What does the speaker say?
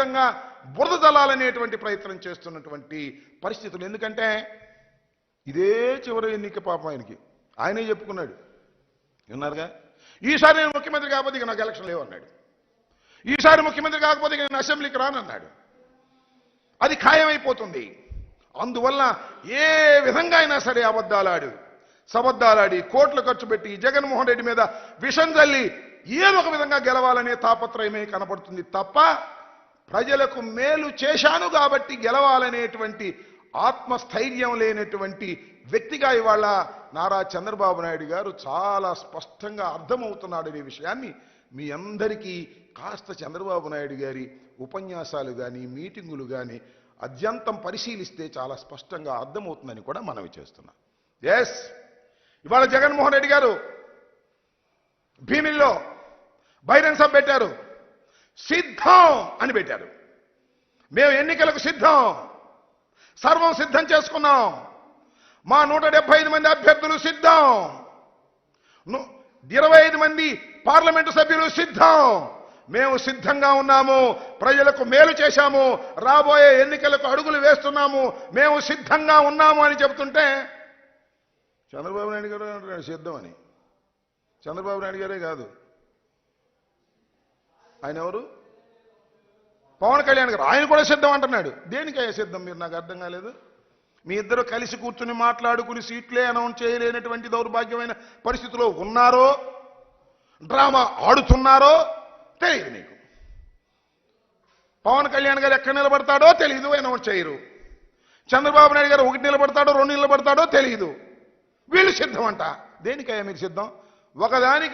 విధంగా బురద జల్లాలనేటువంటి ప్రయత్నం చేస్తున్నటువంటి పరిస్థితులు. ఎందుకంటే ఇదే చివరి ఎన్నిక పాపం ఆయనే చెప్పుకున్నాడు, విన్నారుగా, ఈసారి నేను ముఖ్యమంత్రి కాకపోతే ఇక నాకు ఎలక్షన్ లేవన్నాడు. ఈసారి ముఖ్యమంత్రి కాకపోతే ఇక నేను అసెంబ్లీకి రానన్నాడు. అది ఖాయమైపోతుంది. అందువల్ల ఏ విధంగా అయినా సరే సబద్దాలాడి కోట్లు ఖర్చు పెట్టి జగన్మోహన్ రెడ్డి మీద విషం జల్లి ఏదో ఒక విధంగా గెలవాలనే తాపత్రయమే కనపడుతుంది తప్ప ప్రజలకు మేలు చేశాను కాబట్టి గెలవాలనేటువంటి ఆత్మస్థైర్యం లేనటువంటి వ్యక్తిగా ఇవాళ నారా చంద్రబాబు నాయుడు గారు చాలా స్పష్టంగా అర్థమవుతున్నాడనే విషయాన్ని మీ అందరికీ కాస్త చంద్రబాబు నాయుడు గారి ఉపన్యాసాలు కానీ మీటింగులు కానీ అత్యంతం పరిశీలిస్తే చాలా స్పష్టంగా అర్థమవుతుందని కూడా మనవి చేస్తున్నాం. ఎస్, ఇవాళ జగన్మోహన్ రెడ్డి గారు భీమిల్లో బహిరంగ సభ పెట్టారు. సిద్ధం అని పెట్టారు. మేము ఎన్నికలకు సిద్ధం, సర్వం సిద్ధం చేసుకున్నాం. మా 175 మంది అభ్యర్థులు సిద్ధం, 25 మంది పార్లమెంటు సభ్యులు సిద్ధం. మేము సిద్ధంగా ఉన్నాము, ప్రజలకు మేలు చేశాము, రాబోయే ఎన్నికలకు అడుగులు వేస్తున్నాము, మేము సిద్ధంగా ఉన్నాము అని చెబుతుంటే చంద్రబాబు నాయుడు గారు అంటున్నాడు సిద్ధమని. చంద్రబాబు నాయుడు గారే కాదు, ఆయన ఎవరు, పవన్ కళ్యాణ్ గారు, ఆయన కూడా సిద్ధం అంటున్నాడు. దేనికయ్యా సిద్ధం? మీరు నాకు అర్థం కాలేదు. మీ ఇద్దరు కలిసి కూర్చుని మాట్లాడుకుని సీట్లే అనౌన్స్ చేయలేనటువంటి దౌర్భాగ్యమైన పరిస్థితిలో ఉన్నారో, డ్రామా ఆడుతున్నారో తెలియదు నీకు. పవన్ కళ్యాణ్ గారు ఎక్కడ నిలబడతాడో తెలియదు, అనౌన్స్ చేయరు. చంద్రబాబు నాయుడు గారు 1 నిలబడతాడో 2 నిలబడతాడో తెలియదు. వీళ్ళు సిద్ధం అంట. దేనికయ్యా మీరు సిద్ధం? ఒకదానికి